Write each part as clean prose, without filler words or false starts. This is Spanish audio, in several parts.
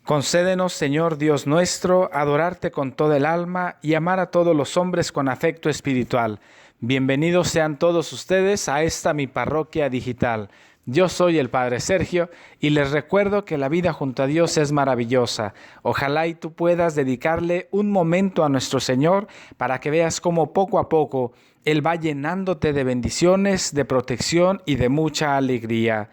Concédenos, Señor Dios nuestro, adorarte con toda el alma y amar a todos los hombres con afecto espiritual. Bienvenidos sean todos ustedes a esta mi parroquia digital. Yo soy el Padre Sergio y les recuerdo que la vida junto a Dios es maravillosa. Ojalá y tú puedas dedicarle un momento a nuestro Señor para que veas cómo poco a poco Él va llenándote de bendiciones, de protección y de mucha alegría.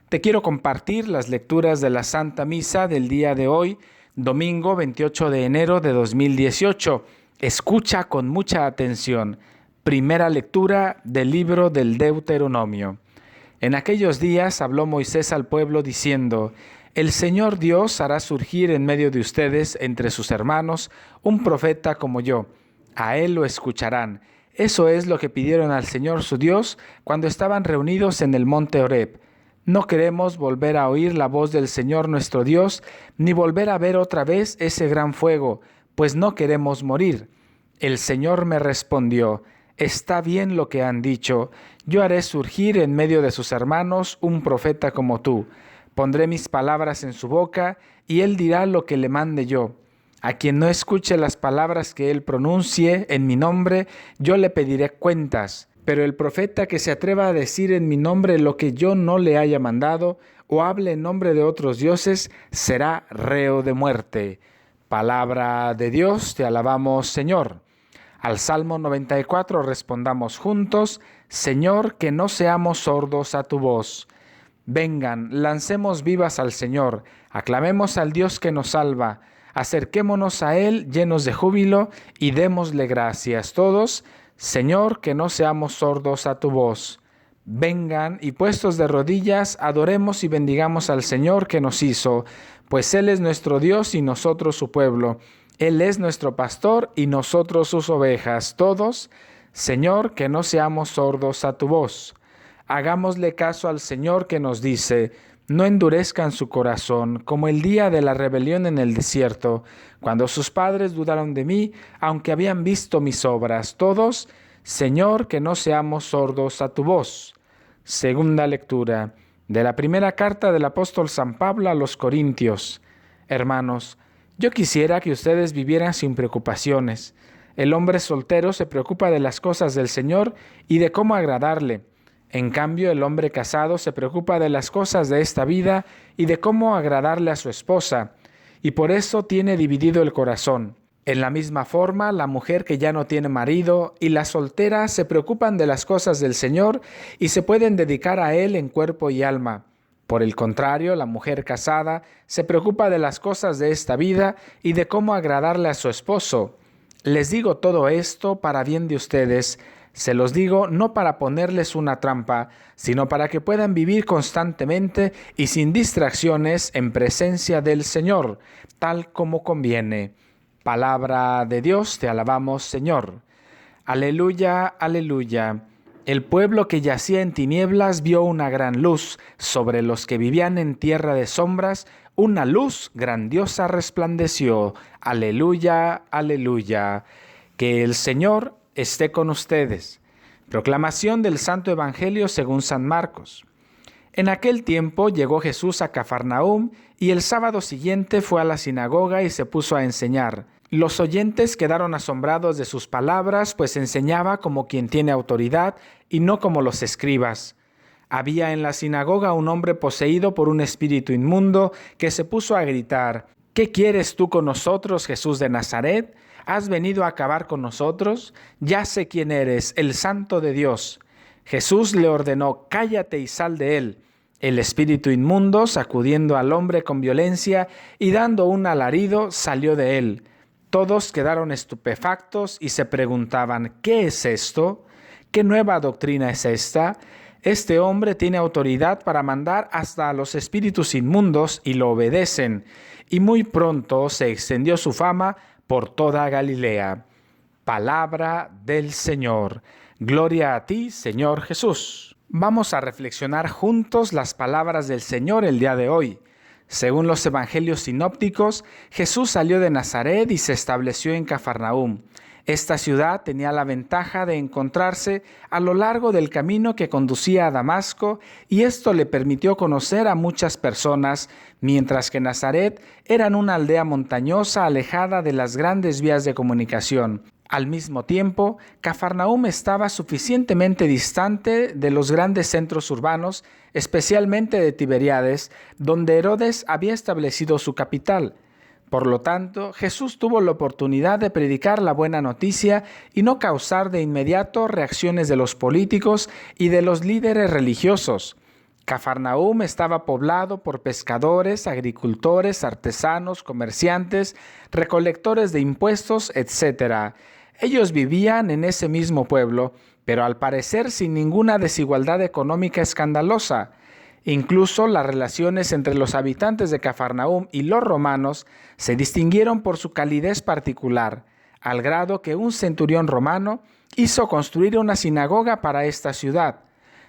Te quiero compartir las lecturas de la Santa Misa del día de hoy, domingo 28 de enero de 2018. Escucha con mucha atención. Primera lectura del libro del Deuteronomio. En aquellos días habló Moisés al pueblo diciendo: El Señor Dios hará surgir en medio de ustedes, entre sus hermanos, un profeta como yo. A él lo escucharán. Eso es lo que pidieron al Señor su Dios cuando estaban reunidos en el monte Horeb. No queremos volver a oír la voz del Señor nuestro Dios, ni volver a ver otra vez ese gran fuego, pues no queremos morir. El Señor me respondió: Está bien lo que han dicho. Yo haré surgir en medio de sus hermanos un profeta como tú. Pondré mis palabras en su boca, y él dirá lo que le mande yo. A quien no escuche las palabras que él pronuncie en mi nombre, yo le pediré cuentas. Pero el profeta que se atreva a decir en mi nombre lo que yo no le haya mandado, o hable en nombre de otros dioses, será reo de muerte. Palabra de Dios, te alabamos, Señor. Al Salmo 94 respondamos juntos: Señor, que no seamos sordos a tu voz. Vengan, lancemos vivas al Señor, aclamemos al Dios que nos salva, acerquémonos a Él llenos de júbilo y démosle gracias todos. Señor, que no seamos sordos a tu voz. Vengan y puestos de rodillas, adoremos y bendigamos al Señor que nos hizo, pues Él es nuestro Dios y nosotros su pueblo. Él es nuestro pastor y nosotros sus ovejas. Todos, Señor, que no seamos sordos a tu voz. Hagámosle caso al Señor que nos dice: No endurezcan su corazón, como el día de la rebelión en el desierto, cuando sus padres dudaron de mí, aunque habían visto mis obras. Todos, Señor, que no seamos sordos a tu voz. Segunda lectura de la primera carta del apóstol San Pablo a los Corintios. Hermanos, yo quisiera que ustedes vivieran sin preocupaciones. El hombre soltero se preocupa de las cosas del Señor y de cómo agradarle. En cambio, el hombre casado se preocupa de las cosas de esta vida y de cómo agradarle a su esposa, y por eso tiene dividido el corazón. En la misma forma, la mujer que ya no tiene marido y la soltera se preocupan de las cosas del Señor y se pueden dedicar a Él en cuerpo y alma. Por el contrario, la mujer casada se preocupa de las cosas de esta vida y de cómo agradarle a su esposo. Les digo todo esto para bien de ustedes. Se los digo no para ponerles una trampa, sino para que puedan vivir constantemente y sin distracciones en presencia del Señor, tal como conviene. Palabra de Dios, te alabamos, Señor. Aleluya, aleluya. El pueblo que yacía en tinieblas vio una gran luz. Sobre los que vivían en tierra de sombras, una luz grandiosa resplandeció. Aleluya, aleluya. Que el Señor esté con ustedes. Proclamación del Santo Evangelio según San Marcos. En aquel tiempo llegó Jesús a Cafarnaúm y el sábado siguiente fue a la sinagoga y se puso a enseñar. Los oyentes quedaron asombrados de sus palabras, pues enseñaba como quien tiene autoridad y no como los escribas. Había en la sinagoga un hombre poseído por un espíritu inmundo que se puso a gritar: ¿Qué quieres tú con nosotros, Jesús de Nazaret? ¿Has venido a acabar con nosotros? Ya sé quién eres, el Santo de Dios. Jesús le ordenó: cállate y sal de él. El espíritu inmundo, sacudiendo al hombre con violencia y dando un alarido, salió de él. Todos quedaron estupefactos y se preguntaban: ¿qué es esto? ¿Qué nueva doctrina es esta? Este hombre tiene autoridad para mandar hasta a los espíritus inmundos y lo obedecen. Y muy pronto se extendió su fama por toda Galilea. Palabra del Señor. Gloria a ti, Señor Jesús. Vamos a reflexionar juntos las palabras del Señor el día de hoy. Según los evangelios sinópticos, Jesús salió de Nazaret y se estableció en Cafarnaúm. Esta ciudad tenía la ventaja de encontrarse a lo largo del camino que conducía a Damasco, y esto le permitió conocer a muchas personas, mientras que Nazaret era una aldea montañosa alejada de las grandes vías de comunicación. Al mismo tiempo, Cafarnaúm estaba suficientemente distante de los grandes centros urbanos, especialmente de Tiberíades, donde Herodes había establecido su capital. Por lo tanto, Jesús tuvo la oportunidad de predicar la buena noticia y no causar de inmediato reacciones de los políticos y de los líderes religiosos. Cafarnaúm estaba poblado por pescadores, agricultores, artesanos, comerciantes, recolectores de impuestos, etc. Ellos vivían en ese mismo pueblo, pero al parecer sin ninguna desigualdad económica escandalosa. Incluso las relaciones entre los habitantes de Cafarnaúm y los romanos se distinguieron por su calidez particular, al grado que un centurión romano hizo construir una sinagoga para esta ciudad.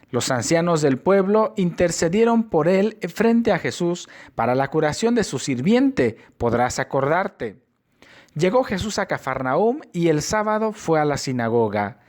Los ancianos del pueblo intercedieron por él frente a Jesús para la curación de su sirviente, podrás acordarte. Llegó Jesús a Cafarnaúm y el sábado fue a la sinagoga.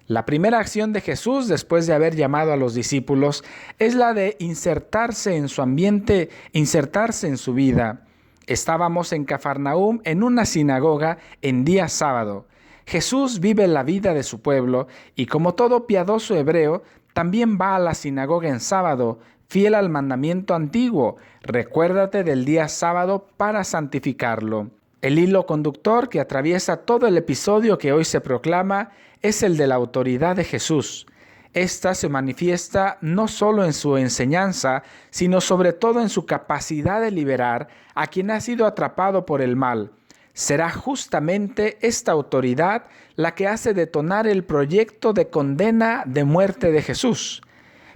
La primera acción de Jesús después de haber llamado a los discípulos es la de insertarse en su ambiente, insertarse en su vida. Estábamos en Cafarnaúm en una sinagoga en día sábado. Jesús vive la vida de su pueblo y como todo piadoso hebreo, también va a la sinagoga en sábado, fiel al mandamiento antiguo. Recuérdate del día sábado para santificarlo. El hilo conductor que atraviesa todo el episodio que hoy se proclama es el de la autoridad de Jesús. Esta se manifiesta no solo en su enseñanza, sino sobre todo en su capacidad de liberar a quien ha sido atrapado por el mal. Será justamente esta autoridad la que hace detonar el proyecto de condena de muerte de Jesús.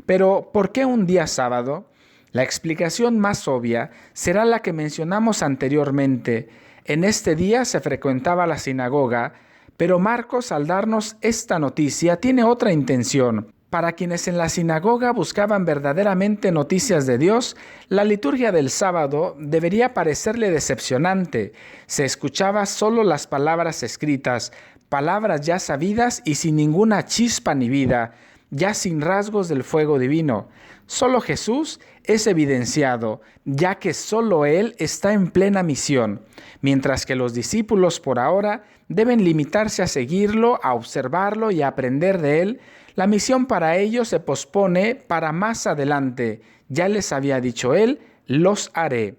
Pero, ¿por qué un día sábado? La explicación más obvia será la que mencionamos anteriormente. En este día se frecuentaba la sinagoga, pero Marcos, al darnos esta noticia, tiene otra intención. Para quienes en la sinagoga buscaban verdaderamente noticias de Dios, la liturgia del sábado debería parecerle decepcionante. Se escuchaba solo las palabras escritas, palabras ya sabidas y sin ninguna chispa ni vida, ya sin rasgos del fuego divino. Solo Jesús es evidenciado, ya que solo Él está en plena misión, mientras que los discípulos por ahora deben limitarse a seguirlo, a observarlo y a aprender de Él. La misión para ellos se pospone para más adelante. Ya les había dicho Él, los haré.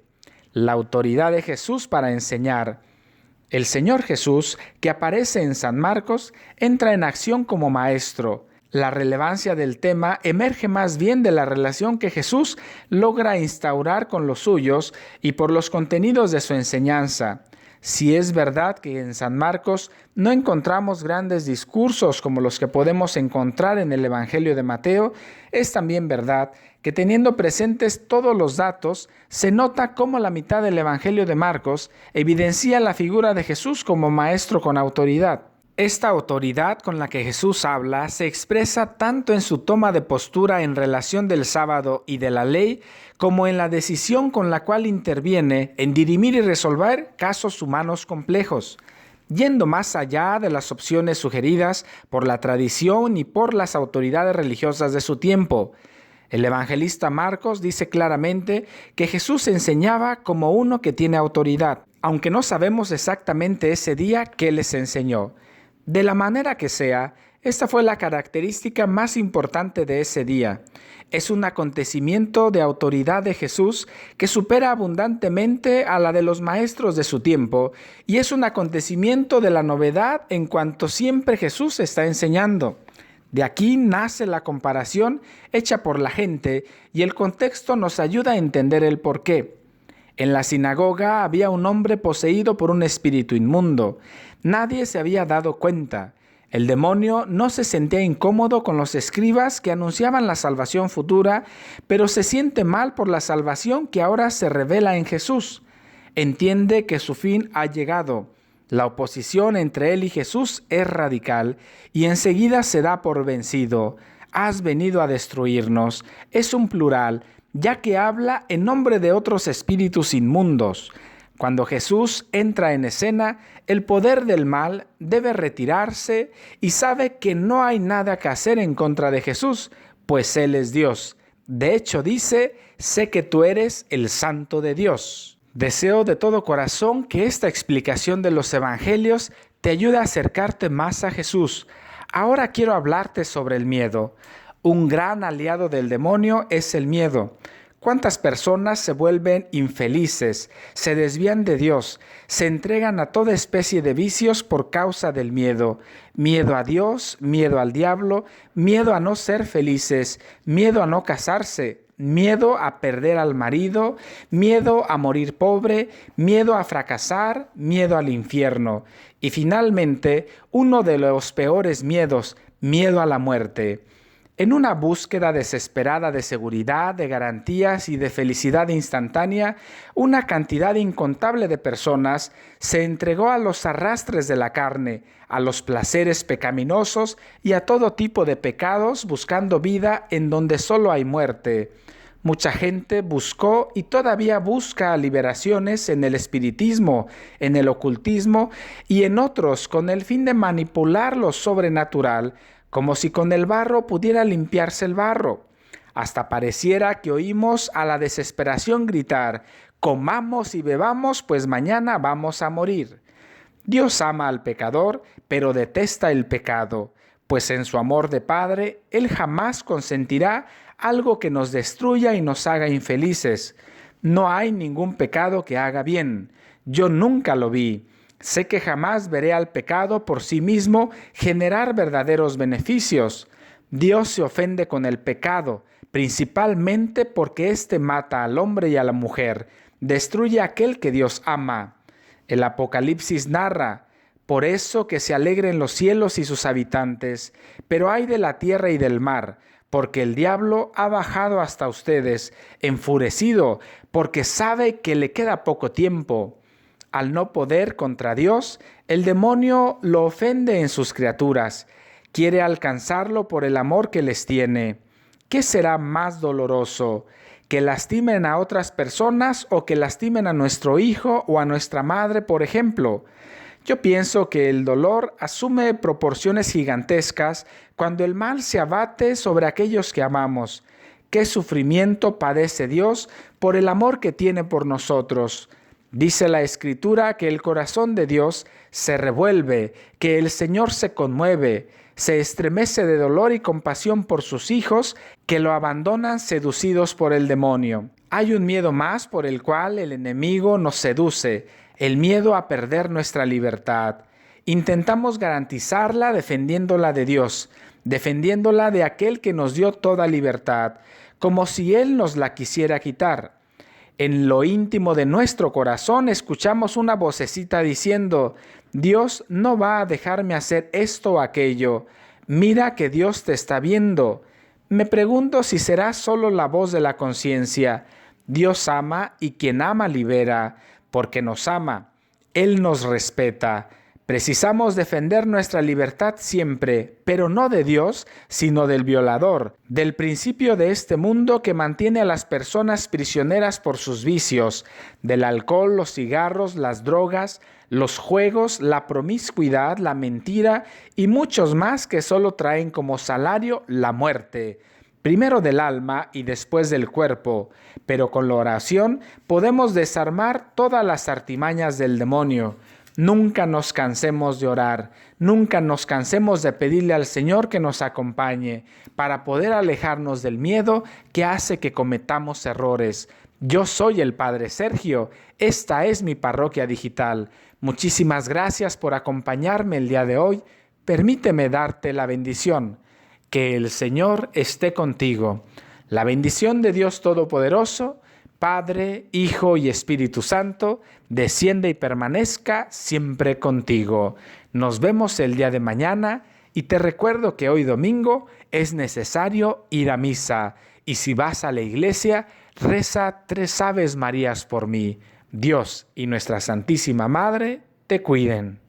La autoridad de Jesús para enseñar. El Señor Jesús, que aparece en San Marcos, entra en acción como maestro. La relevancia del tema emerge más bien de la relación que Jesús logra instaurar con los suyos y por los contenidos de su enseñanza. Si es verdad que en San Marcos no encontramos grandes discursos como los que podemos encontrar en el Evangelio de Mateo, es también verdad que teniendo presentes todos los datos, se nota cómo la mitad del Evangelio de Marcos evidencia la figura de Jesús como maestro con autoridad. Esta autoridad con la que Jesús habla se expresa tanto en su toma de postura en relación del sábado y de la ley, como en la decisión con la cual interviene en dirimir y resolver casos humanos complejos, yendo más allá de las opciones sugeridas por la tradición y por las autoridades religiosas de su tiempo. El evangelista Marcos dice claramente que Jesús enseñaba como uno que tiene autoridad, aunque no sabemos exactamente ese día qué les enseñó. De la manera que sea, esta fue la característica más importante de ese día. Es un acontecimiento de autoridad de Jesús que supera abundantemente a la de los maestros de su tiempo, y es un acontecimiento de la novedad en cuanto siempre Jesús está enseñando. De aquí nace la comparación hecha por la gente, y el contexto nos ayuda a entender el porqué. En la sinagoga había un hombre poseído por un espíritu inmundo. Nadie se había dado cuenta. El demonio no se sentía incómodo con los escribas que anunciaban la salvación futura, pero se siente mal por la salvación que ahora se revela en Jesús. Entiende que su fin ha llegado. La oposición entre él y Jesús es radical y enseguida se da por vencido. Has venido a destruirnos. Es un plural. ya que habla en nombre de otros espíritus inmundos. Cuando Jesús entra en escena, el poder del mal debe retirarse y sabe que no hay nada que hacer en contra de Jesús, pues Él es Dios. De hecho dice, sé que tú eres el Santo de Dios. Deseo de todo corazón que esta explicación de los evangelios te ayude a acercarte más a Jesús. Ahora quiero hablarte sobre el miedo. Un gran aliado del demonio es el miedo. ¿Cuántas personas se vuelven infelices, se desvían de Dios, se entregan a toda especie de vicios por causa del miedo? Miedo a Dios, miedo al diablo, miedo a no ser felices, miedo a no casarse, miedo a perder al marido, miedo a morir pobre, miedo a fracasar, miedo al infierno. Y finalmente, uno de los peores miedos, miedo a la muerte. En una búsqueda desesperada de seguridad, de garantías y de felicidad instantánea, una cantidad incontable de personas se entregó a los arrastres de la carne, a los placeres pecaminosos y a todo tipo de pecados, buscando vida en donde solo hay muerte. Mucha gente buscó y todavía busca liberaciones en el espiritismo, en el ocultismo y en otros con el fin de manipular lo sobrenatural, como si con el barro pudiera limpiarse el barro. Hasta pareciera que oímos a la desesperación gritar, comamos y bebamos, pues mañana vamos a morir. Dios ama al pecador, pero detesta el pecado, pues en su amor de Padre, Él jamás consentirá algo que nos destruya y nos haga infelices. No hay ningún pecado que haga bien. Yo nunca lo vi. Sé que jamás veré al pecado por sí mismo generar verdaderos beneficios. Dios se ofende con el pecado, principalmente porque éste mata al hombre y a la mujer, destruye a aquel que Dios ama. El Apocalipsis narra, por eso que se alegren los cielos y sus habitantes, pero ay de la tierra y del mar, porque el diablo ha bajado hasta ustedes, enfurecido, porque sabe que le queda poco tiempo. Al no poder contra Dios, el demonio lo ofende en sus criaturas. Quiere alcanzarlo por el amor que les tiene. ¿Qué será más doloroso? ¿Que lastimen a otras personas o que lastimen a nuestro hijo o a nuestra madre, por ejemplo? Yo pienso que el dolor asume proporciones gigantescas cuando el mal se abate sobre aquellos que amamos. ¿Qué sufrimiento padece Dios por el amor que tiene por nosotros? Dice la Escritura que el corazón de Dios se revuelve, que el Señor se conmueve, se estremece de dolor y compasión por sus hijos que lo abandonan seducidos por el demonio. Hay un miedo más por el cual el enemigo nos seduce, el miedo a perder nuestra libertad. Intentamos garantizarla defendiéndola de Dios, defendiéndola de aquel que nos dio toda libertad, como si Él nos la quisiera quitar. En lo íntimo de nuestro corazón escuchamos una vocecita diciendo, Dios no va a dejarme hacer esto o aquello. Mira que Dios te está viendo. Me pregunto si será solo la voz de la conciencia. Dios ama y quien ama libera, porque nos ama. Él nos respeta. Precisamos defender nuestra libertad siempre, pero no de Dios, sino del violador, del principio de este mundo que mantiene a las personas prisioneras por sus vicios, del alcohol, los cigarros, las drogas, los juegos, la promiscuidad, la mentira y muchos más que solo traen como salario la muerte. Primero del alma y después del cuerpo, pero con la oración podemos desarmar todas las artimañas del demonio. Nunca nos cansemos de orar, nunca nos cansemos de pedirle al Señor que nos acompañe para poder alejarnos del miedo que hace que cometamos errores. Yo soy el Padre Sergio, esta es mi parroquia digital. Muchísimas gracias por acompañarme el día de hoy. Permíteme darte la bendición. Que el Señor esté contigo. La bendición de Dios Todopoderoso, Padre, Hijo y Espíritu Santo, desciende y permanezca siempre contigo. Nos vemos el día de mañana y te recuerdo que hoy domingo es necesario ir a misa. Y si vas a la iglesia, reza 3 Aves Marías por mí. Dios y nuestra Santísima Madre te cuiden.